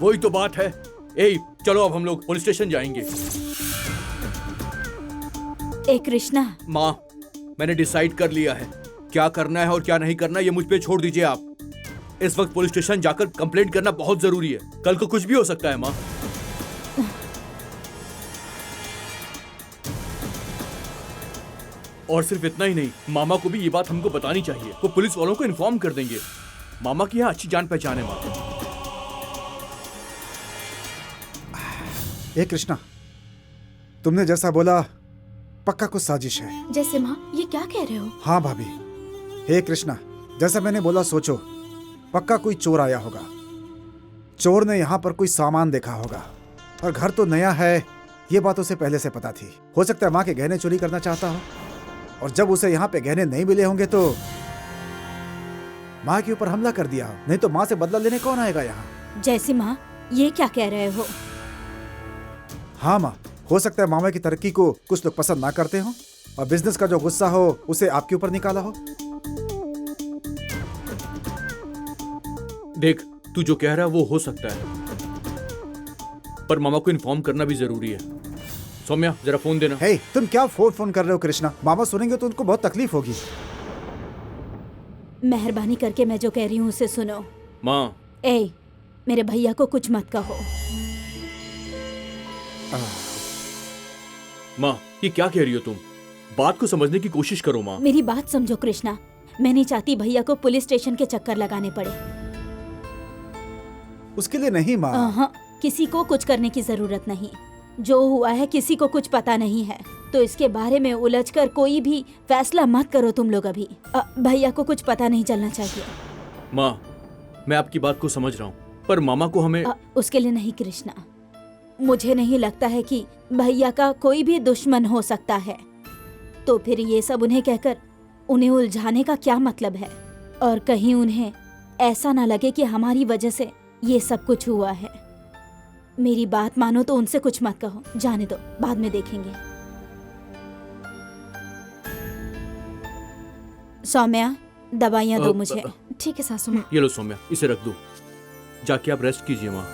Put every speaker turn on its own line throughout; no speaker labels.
वही तो बात है। ए, चलो अब हम लोग पुलिस स्टेशन जाएंगे।
ए कृष्णा,
माँ, मैंने डिसाइड कर लिया है क्या करना है और क्या नहीं करना, ये मुझ पे छोड़ दीजिए आप। इस वक्त पुलिस स्टेशन जाकर कंप्लेंट करना बहुत जरूरी है। कल को कुछ भी हो सकता है माँ। और सिर्फ इतना ही नहीं, मामा को भी ये बात हमको बतानी चाहिए। वो पुलिस वालों को इन्फॉर्म कर देंगे। मामा की यहाँ अच्छी जान पहचान है माँ।
ए कृष्णा, तुमने जैसा बोला पक्का कुछ साजिश है।
जैसे माँ, ये क्या कह रहे हो?
हाँ भाभी। हे कृष्णा, जैसा मैंने बोला सोचो, पक्का कोई चोर आया होगा। चोर ने यहाँ पर कोई सामान देखा होगा और घर तो नया है, ये बात उसे पहले से पता थी। हो सकता है माँ के गहने चोरी करना चाहता हो और जब उसे यहाँ पे गहने नहीं मिले होंगे तो माँ के ऊपर हमला कर दिया हो। नहीं तो माँ से बदला लेने कौन आएगा यहाँ?
जैसी माँ, ये क्या कह रहे हो?
हाँ माँ, हो सकता है मामा की तरक्की को कुछ लोग पसंद ना करते हो और बिजनेस का जो गुस्सा हो उसे आपके ऊपर निकाला हो।
देख, तू जो कह रहा है वो हो सकता है, पर मामा को इन्फॉर्म करना भी जरूरी है। सौम्या, जरा फोन देना।
हे, तुम क्या फोन कर रहे हो कृष्णा? मामा सुनेंगे तो उनको बहुत तकलीफ होगी।
मेहरबानी करके मैं जो कह रही हूँ उसे सुनो।
माँ,
ए, मेरे भैया को कुछ मत कहो।
माँ, ये क्या कह रही हो तुम? बात को समझने की कोशिश करो माँ।
मेरी बात समझो कृष्णा, मैं नहीं चाहती भैया को पुलिस स्टेशन के चक्कर लगाने पड़े।
उसके लिए नहीं माँ।
हाँ, किसी को कुछ करने की जरूरत नहीं। जो हुआ है किसी को कुछ पता नहीं है, तो इसके बारे में उलझकर कोई भी फैसला मत करो तुम लोग अभी। भैया को कुछ पता नहीं चलना चाहिए।
माँ, मैं आपकी बात को समझ रहा हूँ, पर मामा को हमें
उसके लिए नहीं कृष्णा, मुझे नहीं लगता है कि भैया का कोई भी दुश्मन हो सकता है। तो फिर ये सब उन्हें कहकर उन्हें उलझाने का क्या मतलब है? और कहीं उन्हें ऐसा ना लगे कि हमारी वजह से ये सब कुछ हुआ है। मेरी बात मानो तो उनसे कुछ मत कहो, जाने दो, बाद में देखेंगे। सौम्या, दवाइयाँ दो मुझे।
ठीक है सासू माँ।
ये लो सौम्या, इसे रख दो, जाके आप रेस्ट कीजिए माँ।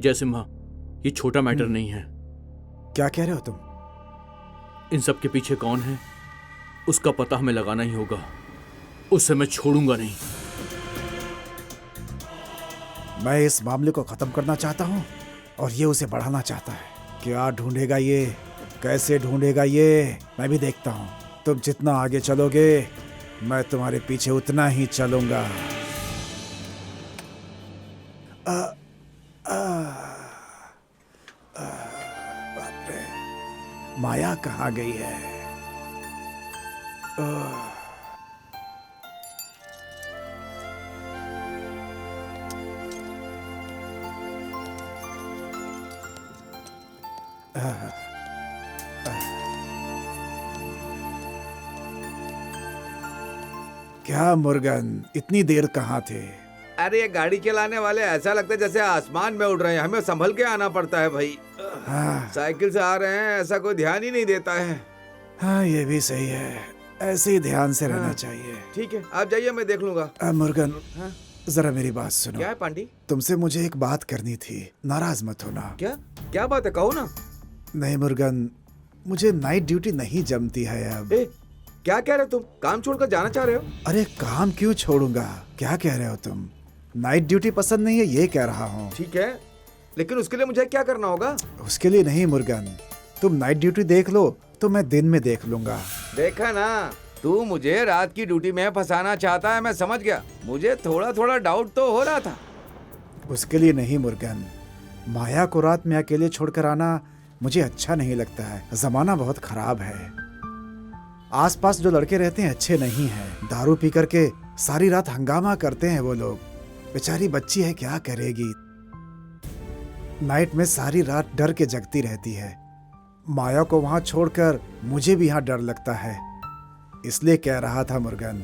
जैसे माँ, ये छोटा मैटर नहीं है।
क्या कह रहे हो तुम?
इन सब के पीछे कौन है उसका पता हमें लगाना ही होगा। उसे मैं छोड़ूंगा नहीं।
मैं इस मामले को खत्म करना चाहता हूँ और ये उसे बढ़ाना चाहता है। क्या ढूंढेगा ये, कैसे ढूंढेगा ये, मैं भी देखता हूँ। तुम जितना आगे चलोगे मैं तुम्हारे पीछे उतना ही चलूंगा। बाप रे, माया कहाँ गई है? क्या मुर्गन, इतनी देर कहाँ थे?
अरे ये गाड़ी चलाने वाले ऐसा लगता है जैसे आसमान में उड़ रहे हैं। हमें संभल के आना पड़ता है भाई। साइकिल से आ रहे हैं, ऐसा कोई ध्यान ही नहीं देता है।
हाँ, ये भी सही है, ऐसे ही ध्यान से रहना चाहिए।
ठीक है, आप जाइए, मैं देख लूंगा।
मुर्गन, जरा मेरी बात सुनो।
क्या है पांडी?
तुमसे मुझे एक बात करनी थी, नाराज मत होना।
क्या क्या बात है, कहो ना।
नहीं मुर्गन, मुझे नाइट ड्यूटी नहीं जमती है अब।
क्या कह रहे हो तुम? काम छोड़कर जाना चाह रहे हो?
अरे काम क्यों छोड़ूंगा? क्या कह रहे हो तुम? नाइट ड्यूटी पसंद नहीं है ये कह रहा हूँ।
ठीक है, लेकिन उसके लिए मुझे क्या करना होगा?
उसके लिए नहीं मुर्गन, तुम नाइट ड्यूटी देख लो तो मैं दिन में देख लूंगा।
देखा ना, तू मुझे रात की ड्यूटी में फंसाना चाहता है, मैं समझ गया। मुझे थोड़ा थोड़ा डाउट तो हो रहा था।
उसके लिए नहीं मुर्गन, माया को रात में अकेले छोड़कर आना मुझे अच्छा नहीं लगता है। जमाना बहुत खराब है, आसपास जो लड़के रहते हैं अच्छे नहीं हैं। दारू पी करके सारी रात हंगामा करते हैं वो लोग। बेचारी बच्ची है, क्या करेगी? नाइट में सारी रात डर के जगती रहती है। माया को वहां छोड़कर मुझे भी यहाँ डर लगता है, इसलिए कह रहा था मुर्गन,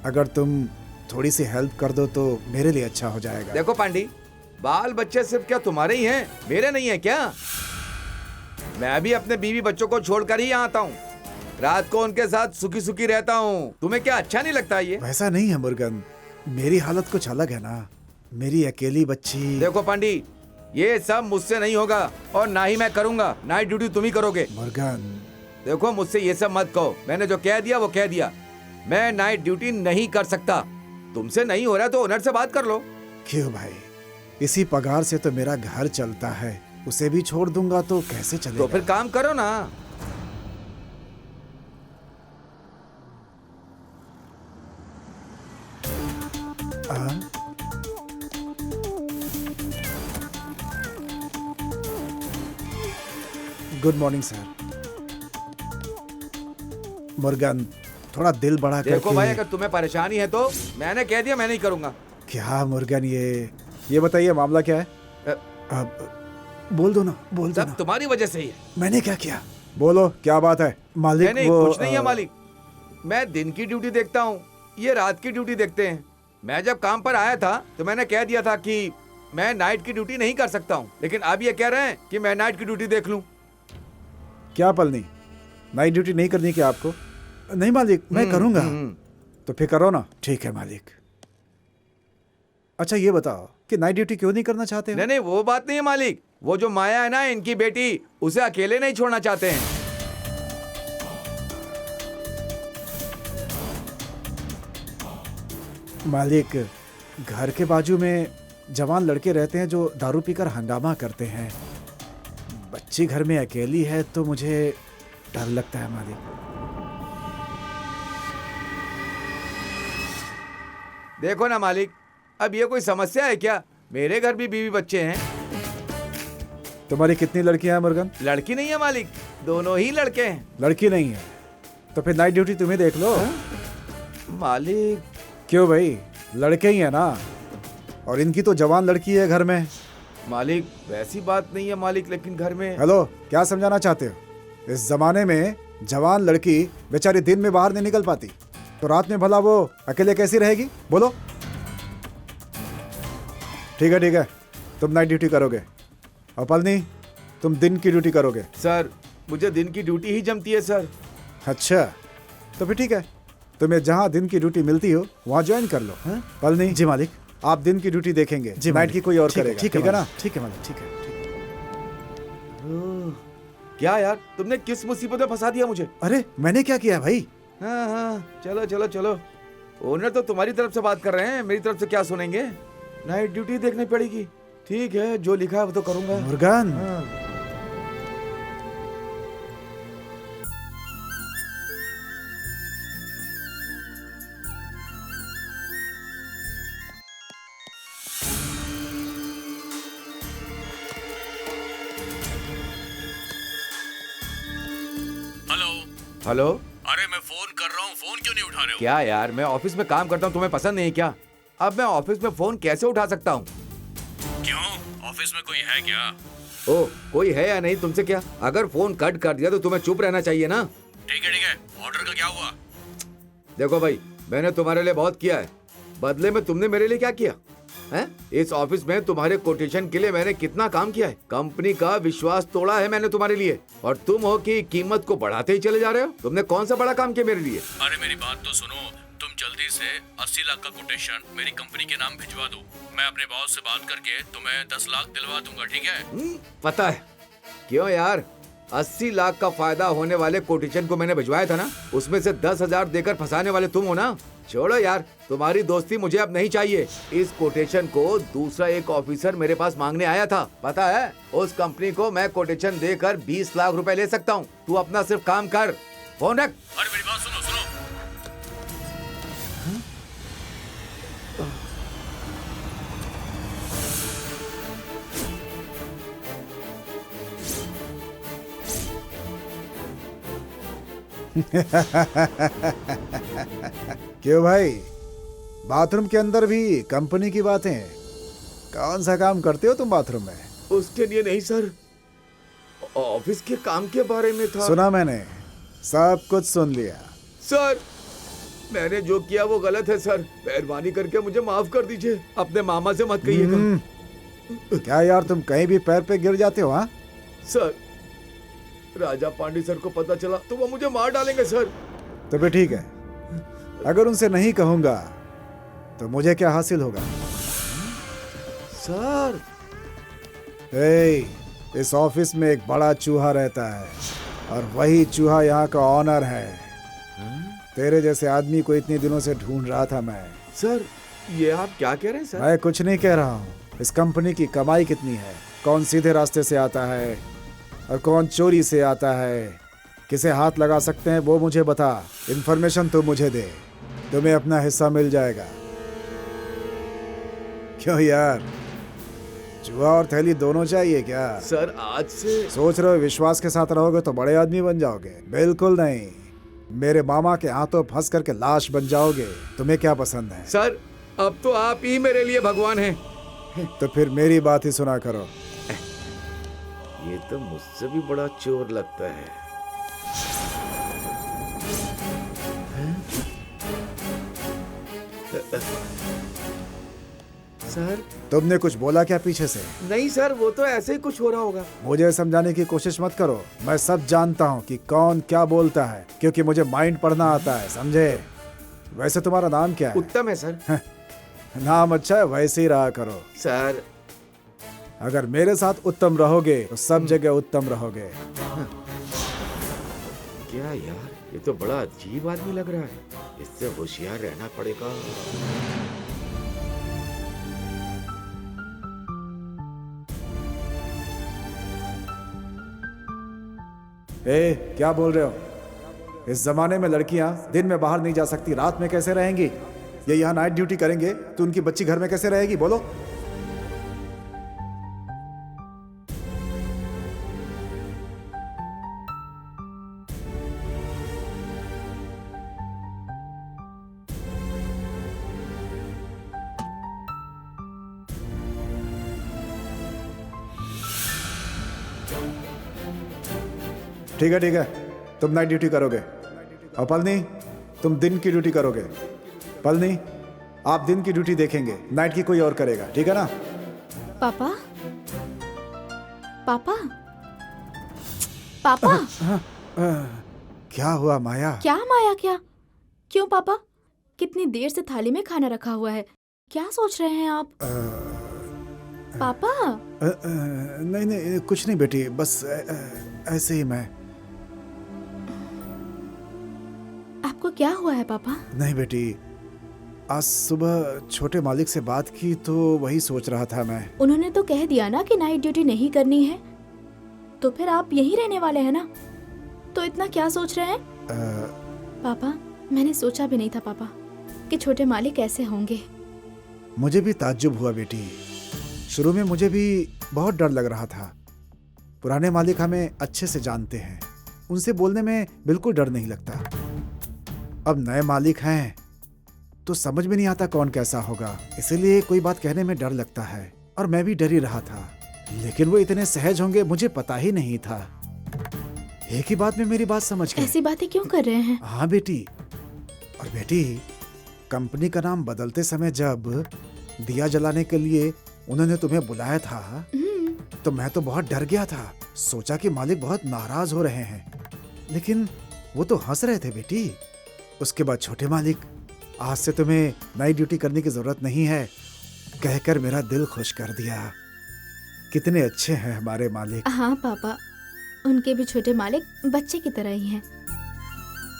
अगर तुम थोड़ी सी हेल्प कर दो तो मेरे लिए अच्छा हो जाएगा।
देखो पांडी, बाल बच्चे सिर्फ क्या तुम्हारे ही हैं, मेरे नहीं है क्या? मैं भी अपने बीवी बच्चों को छोड़कर ही यहाँ आता हूँ। रात को उनके साथ सुखी सुखी रहता हूँ। तुम्हें क्या अच्छा नहीं लगता ये?
वैसा नहीं है मुर्गन, मेरी हालत कुछ अलग है ना। मेरी अकेली बच्ची।
देखो पांडी, ये सब मुझसे नहीं होगा और ना ही मैं करूंगा। नाइट ड्यूटी तुम ही करोगे।
मुर्गन,
देखो मुझसे ये सब मत कहो। मैंने जो कह दिया वो कह दिया। मैं नाइट ड्यूटी नहीं कर सकता। तुमसे नहीं हो रहा तो ओनर से बात कर लो।
क्यों भाई, इसी पगार से तो मेरा घर चलता है। उसे भी छोड़ दूंगा तो कैसे चलेगा?
तो फिर काम करो ना।
Good morning sir. मुर्गन, थोड़ा दिल बड़ा करके।
देखो भाई, अगर तुम्हें परेशानी है तो मैंने कह दिया, मैं नहीं करूंगा।
क्या मुर्गन, ये बताइए मामला क्या है? अब बोल दो ना, बोल दो
सब
ना।
तुम्हारी वजह से ही है।
मैंने क्या किया? बोलो, क्या बात है मालिक?
नहीं,
वो
कुछ नहीं है मालिक। मैं दिन की ड्यूटी देखता हूँ, ये रात की ड्यूटी देखते हैं। मैं जब काम पर आया था तो मैंने कह दिया था कि मैं नाइट की ड्यूटी नहीं कर सकता हूँ, लेकिन अब ये कह रहे हैं कि मैं नाइट की ड्यूटी देख लूँ।
क्या पलनी, नाइट ड्यूटी नहीं करनी क्या आपको? नहीं मालिक, मैं करूंगा। तो फिर करो ना। ठीक है मालिक। अच्छा ये बताओ कि नाइट ड्यूटी क्यों नहीं करना चाहते हो?
नहीं, वो बात नहीं है मालिक। वो जो माया है ना, इनकी बेटी, उसे अकेले नहीं छोड़ना चाहते हैं।
मालिक, घर के बाजू में जवान लड़के रहते हैं जो दारू पीकर हंगामा करते हैं। बच्ची घर में अकेली है तो मुझे डर लगता है मालिक।
देखो ना मालिक, अब ये कोई समस्या है क्या? मेरे घर भी बीवी बच्चे हैं।
तुम्हारी कितनी लड़कियां हैं मुर्गन?
लड़की नहीं है मालिक, दोनों ही लड़के हैं।
लड़की नहीं है तो फिर नाइट ड्यूटी तुम्हें देख लो।
मालिक,
क्यों भाई, लड़के ही है ना, और इनकी तो जवान लड़की है घर में।
मालिक वैसी बात नहीं है मालिक, लेकिन घर में।
हेलो, क्या समझाना चाहते हो? इस जमाने में जवान लड़की बेचारी दिन में बाहर नहीं निकल पाती, तो रात में भला वो अकेले कैसी रहेगी? बोलो। ठीक है, तुम नाइट ड्यूटी करोगे और पलनी, तुम दिन की ड्यूटी करोगे।
सर, मुझे दिन की ड्यूटी ही जमती है सर।
अच्छा, तो फिर ठीक है, तुम्हें जहाँ दिन की ड्यूटी मिलती हो वहाँ ज्वाइन कर लो। पलनी जी मालिक, आप दिन की ड्यूटी देखेंगे, नाइट की कोई और करेगा। ठीक है ना? ठीक है मालिक, ठीक है।
क्या यार, तुमने किस मुसीबत में फंसा दिया मुझे?
अरे मैंने क्या किया भाई?
हाँ, चलो। ओनर तो तुम्हारी तरफ से बात कर रहे हैं, मेरी तरफ से क्या सुनेंगे? नाइट ड्यूटी देखनी पड़ेगी। ठीक है, जो लिखा है वो तो करूंगा।
मुर्गन,
हेलो।
अरे मैं फोन कर रहा हूँ, फोन क्यों नहीं उठा रहे हो?
क्या यार, मैं ऑफिस में काम करता हूँ, तुम्हें पसंद नहीं है क्या? अब मैं ऑफिस में फोन कैसे उठा सकता हूँ?
क्यों, ऑफिस में कोई है क्या?
ओ, कोई है या नहीं तुमसे क्या? अगर फोन कट कर दिया तो तुम्हें चुप रहना चाहिए ना।
ठीक है, ऑर्डर का क्या हुआ?
देखो भाई, मैंने तुम्हारे लिए बहुत किया है, बदले में तुमने मेरे लिए क्या किया है? इस ऑफिस में तुम्हारे कोटेशन के लिए मैंने कितना काम किया है। कंपनी का विश्वास तोड़ा है मैंने तुम्हारे लिए, और तुम हो कि कीमत को बढ़ाते ही चले जा रहे हो। तुमने कौन सा बड़ा काम किया मेरे लिए?
अरे मेरी बात तो सुनो, तुम जल्दी से 80 लाख का कोटेशन मेरी कंपनी के नाम भिजवा दो। मैं अपने बॉस से बात करके तुम्हें 10 लाख दिलवा दूंगा, ठीक है?
पता है क्यों यार, 80 लाख का फायदा होने वाले कोटेशन को मैंने भिजवाया था ना, उसमें से 10,000 देकर फंसाने वाले तुम हो ना। छोड़ो यार, तुम्हारी दोस्ती मुझे अब नहीं चाहिए। इस कोटेशन को दूसरा एक ऑफिसर मेरे पास मांगने आया था, पता है? उस कंपनी को मैं कोटेशन देकर 20 लाख रुपए ले सकता हूँ। तू अपना सिर्फ काम कर, फोन रख।
अरे मेरी बात सुनो।
क्यों भाई, बाथरूम के अंदर भी कंपनी की बातें? कौन सा काम करते हो तुम बाथरूम में?
उसके लिए नहीं सर, ऑफिस के काम के बारे में था।
सुना मैंने, सब कुछ सुन लिया।
सर, मैंने जो किया वो गलत है सर, मेहरबानी करके मुझे माफ कर दीजिए। अपने मामा से मत कहिएगा।
क्या यार, तुम कहीं भी पैर पे गिर जाते हो? हाँ
सर, राजा पांडे सर को पता चला तो वो मुझे मार डालेंगे सर।
तो फिर ठीक है, अगर उनसे नहीं कहूंगा तो मुझे क्या हासिल होगा?
सर
ए, इस ऑफिस में एक बड़ा चूहा रहता है और वही चूहा यहाँ का ऑनर है। तेरे जैसे आदमी को इतने दिनों से ढूंढ रहा था मैं।
सर ये आप क्या कह रहे हैं सर?
मैं कुछ नहीं कह रहा हूँ। इस कंपनी की कमाई कितनी है, कौन सीधे रास्ते से आता है और कौन चोरी से आता है, किसे हाथ लगा सकते हैं वो मुझे बता। इन्फॉर्मेशन तो मुझे दे, तुम्हें अपना हिस्सा मिल जाएगा। क्यों यार, चूहा और थैली दोनों चाहिए क्या?
सर आज से
सोच रहे हो विश्वास के साथ रहोगे तो बड़े आदमी बन जाओगे? बिल्कुल नहीं, मेरे मामा के हाथों फंस करके लाश बन जाओगे। तुम्हें क्या पसंद है?
सर अब तो आप ही मेरे लिए भगवान हैं।
तो फिर मेरी बात ही सुना करो।
ये तो मुझसे भी बड़ा चोर लगता है। सर
तुमने कुछ बोला क्या पीछे से?
नहीं सर, वो तो ऐसे ही कुछ हो रहा होगा।
मुझे समझाने की कोशिश मत करो, मैं सब जानता हूँ कि कौन क्या बोलता है, क्योंकि मुझे माइंड पढ़ना आता है, समझे? वैसे तुम्हारा नाम क्या है?
उत्तम है सर।
नाम अच्छा है, वैसे ही रहा करो।
सर
अगर मेरे साथ उत्तम रहोगे तो सब जगह उत्तम रहोगे।
क्या यार, ये तो बड़ा अजीब आदमी लग रहा है। इससे होशियार रहना पड़ेगा।
ए, क्या बोल रहे हो? इस जमाने में लड़कियां दिन में बाहर नहीं जा सकती, रात में कैसे रहेंगी? ये यहाँ नाइट ड्यूटी करेंगे तो उनकी बच्ची घर में कैसे रहेगी? बोलो। ठीक है, तुम नाइट ड्यूटी करोगे और पलनी तुम दिन की ड्यूटी करोगे। पलनी आप दिन की ड्यूटी देखेंगे, नाइट की कोई और करेगा, ठीक है ना?
पापा, पापा, पापा।
क्या हुआ माया?
क्या माया? क्या? क्यों पापा? कितनी देर से थाली में खाना रखा हुआ है, क्या सोच रहे हैं आप? पापा।
नहीं कुछ नहीं बेटी, बस ऐसे ही मैं।
आपको क्या हुआ है पापा?
नहीं बेटी, आज सुबह छोटे मालिक से बात की तो वही सोच रहा था मैं।
उन्होंने तो कह दिया ना कि नाइट ड्यूटी नहीं करनी है, तो फिर आप यहीं रहने वाले हैं ना, तो इतना क्या सोच रहे हैं? पापा मैंने सोचा भी नहीं था पापा कि छोटे मालिक ऐसे होंगे।
मुझे भी ताज्जुब हुआ बेटी, शुरू में मुझे भी बहुत डर लग रहा था। पुराने मालिक हमें अच्छे से जानते हैं, उनसे बोलने में बिल्कुल डर नहीं लगता। अब नए मालिक हैं तो समझ में नहीं आता कौन कैसा होगा, इसीलिए कोई बात कहने में डर लगता है। और मैं भी डर ही रहा था, लेकिन वो इतने सहज होंगे मुझे पता ही नहीं था। एक ही बात में मेरी बात समझ गए।
ऐसी बातें क्यों कर रहे हैं?
हाँ बेटी, और बेटी कंपनी का नाम बदलते समय जब दिया जलाने के लिए उन्होंने तुम्हें बुलाया था तो मैं तो बहुत डर गया था, सोचा कि मालिक बहुत नाराज हो रहे हैं, लेकिन वो तो हंस रहे थे बेटी। उसके बाद छोटे मालिक, आज से तुम्हें नाइट ड्यूटी करने की जरूरत नहीं है कहकर मेरा दिल खुश कर दिया। कितने अच्छे हैं हमारे मालिक।
हाँ पापा, उनके भी छोटे मालिक बच्चे की तरह ही हैं।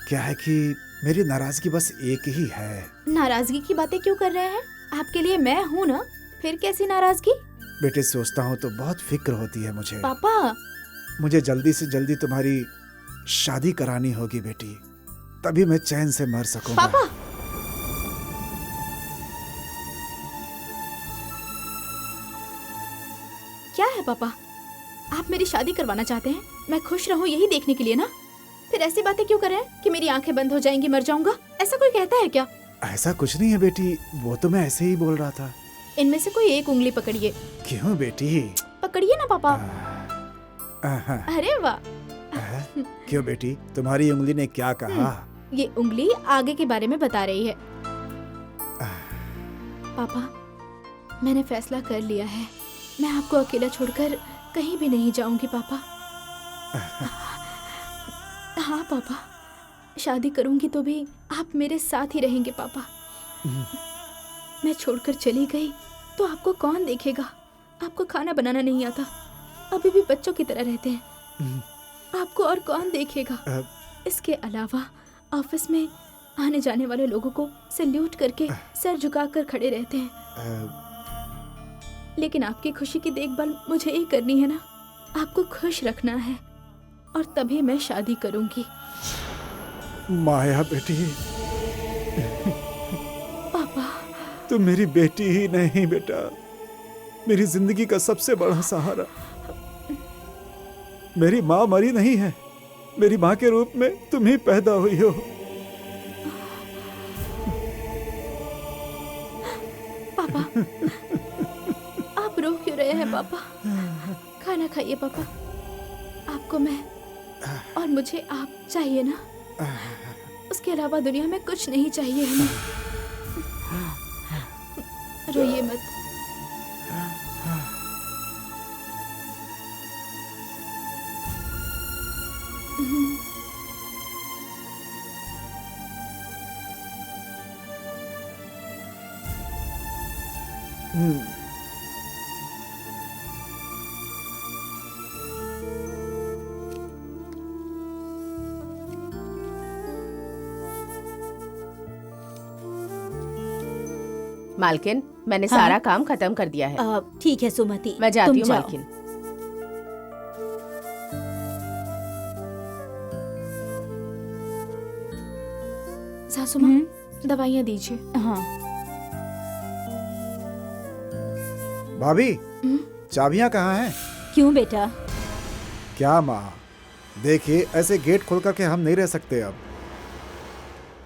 क्या है कि मेरी नाराजगी बस एक ही है।
नाराजगी की बातें क्यों कर रहे हैं? आपके लिए मैं हूँ ना, फिर कैसी नाराजगी?
बेटे सोचता हूँ तो बहुत फिक्र होती है मुझे।
पापा
मुझे जल्दी से जल्दी तुम्हारी शादी करानी होगी बेटी, तभी मैं चैन से मर सकूंगा।
पापा क्या है पापा? आप मेरी शादी करवाना चाहते हैं? मैं खुश रहूं यही देखने के लिए ना? फिर ऐसी बातें क्यों कर रहे हैं कि मेरी आंखें बंद हो जाएंगी, मर जाऊंगा? ऐसा कोई कहता है क्या?
ऐसा कुछ नहीं है बेटी, वो तो मैं ऐसे ही बोल रहा था।
इनमें से कोई एक उंगली पकड़िए।
क्यों बेटी?
पकड़िए ना पापा।
आहा,
अरे वाह।
क्यों बेटी, तुम्हारी उंगली ने क्या कहा?
ये उंगली आगे के बारे में बता रही है। पापा मैंने फैसला कर लिया है, मैं आपको अकेला छोड़कर कहीं भी नहीं जाऊंगी पापा।
हाँ पापा, शादी करूंगी तो भी आप मेरे साथ ही रहेंगे पापा। मैं छोड़कर चली गई तो आपको कौन देखेगा? आपको खाना बनाना नहीं आता, अभी भी बच्चों की तरह रहते हैं। आपको और कौन देखेगा? इसके अलावा ऑफिस में आने जाने वाले लोगों को सैल्यूट करके सर झुकाकर खड़े रहते हैं। लेकिन आपकी खुशी की देखभाल मुझे ही करनी है ना, आपको खुश रखना है, और तभी मैं शादी करूंगी।
माया बेटी,
पापा,
तुम मेरी बेटी ही नहीं बेटा, मेरी जिंदगी का सबसे बड़ा सहारा। मेरी माँ मरी नहीं है, मेरी माँ के रूप में तुम ही पैदा हुई हो।
पापा, आप रो क्यों रहे हैं पापा? खाना खाइए पापा, आपको मैं और मुझे आप चाहिए ना, उसके अलावा दुनिया में कुछ नहीं चाहिए हमें। रोइए मत।
मालकिन, मैंने
हाँ?
सारा काम खत्म कर दिया है।
ठीक है सुमति,
मैं जाती
तुम
हूँ
जाओ।
मालकिन।
सासू माँ, दवाइयाँ दीजिए।
हाँ।
भाभी, चाबियां कहाँ हैं?
क्यों बेटा?
क्या माँ, देखिए ऐसे गेट खोल करके हम नहीं रह सकते अब।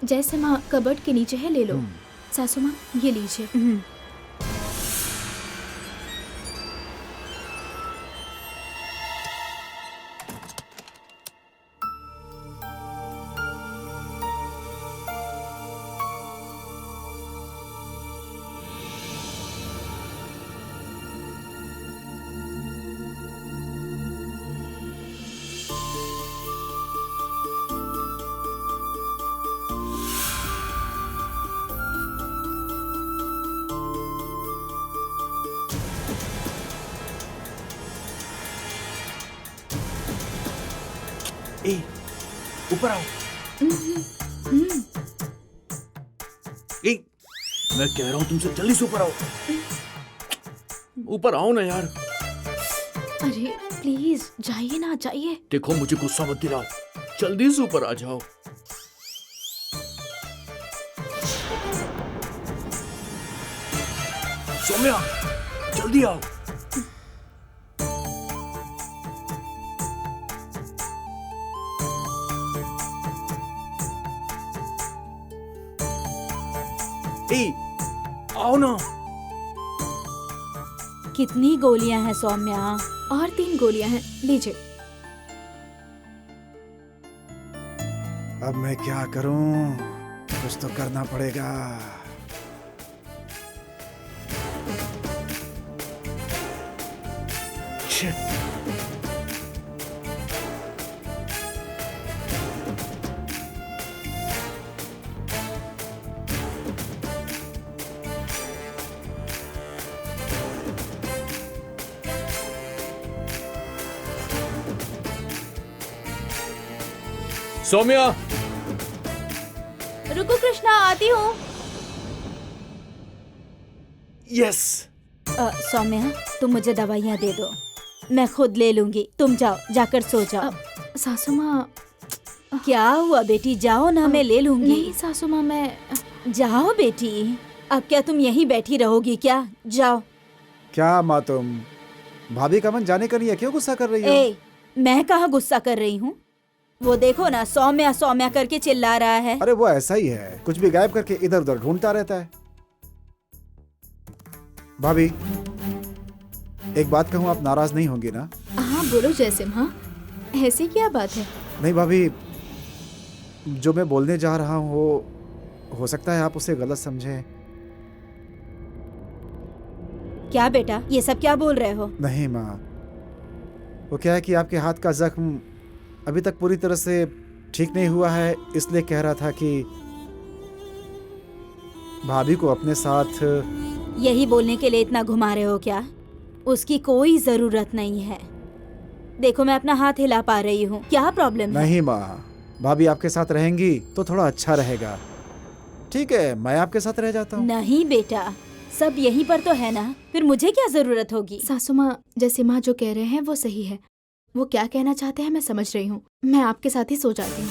जैसे माँ कबर्ड के नीचे है, ले लो। सासू माँ, ये लीजिए।
ए, ऊपर आओ। ए, मैं कह रहा हूँ तुमसे जल्दी से ऊपर आओ। ऊपर आओ ना यार।
अरे प्लीज जाइए ना, जाइए।
देखो मुझे गुस्सा मत दिलाओ, जल्दी से ऊपर आ जाओ। सौम्या, जल्दी आओ। ए, आओ ना।
कितनी गोलियां हैं सौम्या?
और 3 गोलियां हैं, लीजिए।
अब मैं क्या करूं? कुछ तो करना पड़ेगा।
सौम्या,
रुको कृष्णा, आती हूँ।
यस।
सौम्या, तुम मुझे दवाइयाँ दे दो, मैं खुद ले लूंगी। तुम जाओ, जाकर सो जाओ।
सासू माँ,
क्या हुआ बेटी? जाओ ना, मैं ले लूंगी।
नहीं सासू माँ, मैं
जाओ बेटी। अब क्या तुम यहीं बैठी रहोगी क्या? जाओ।
क्या माँ, तुम भाभी का मन जाने का नहीं है, क्यों गुस्सा कर रही हो?
ए, मैं कहाँ गुस्सा कर रही हूँ? वो देखो ना, सौम्या सौम्या करके चिल्ला रहा है।
अरे वो ऐसा ही है, कुछ भी गायब करके इधर उधर ढूंढता रहता है। भाभी, एक बात कहूँ, आप नाराज नहीं होंगी ना?
हाँ बोलो जैसे माँ, ऐसी क्या बात है?
नहीं भाभी, जो मैं बोलने जा रहा हूँ वो हो सकता है आप उसे गलत समझे।
क्या बेटा, ये सब क्या बोल रहे हो?
नहीं माँ, वो क्या है कि आपके हाथ का जख्म अभी तक पूरी तरह से ठीक नहीं हुआ है, इसलिए कह रहा था कि भाभी को अपने साथ।
यही बोलने के लिए इतना घुमा रहे हो क्या? उसकी कोई जरूरत नहीं है। देखो मैं अपना हाथ हिला पा रही हूँ, क्या प्रॉब्लम है?
नहीं माँ, भाभी आपके साथ रहेंगी तो थोड़ा अच्छा रहेगा। ठीक है, मैं आपके साथ रह जाता हूँ।
नहीं बेटा, सब यहीं पर तो है ना, फिर मुझे क्या जरूरत होगी?
सासू माँ, जैसे माँ जो कह रहे हैं वो सही है। वो क्या कहना चाहते हैं मैं समझ रही हूँ। मैं आपके साथ ही सो जाती हूँ।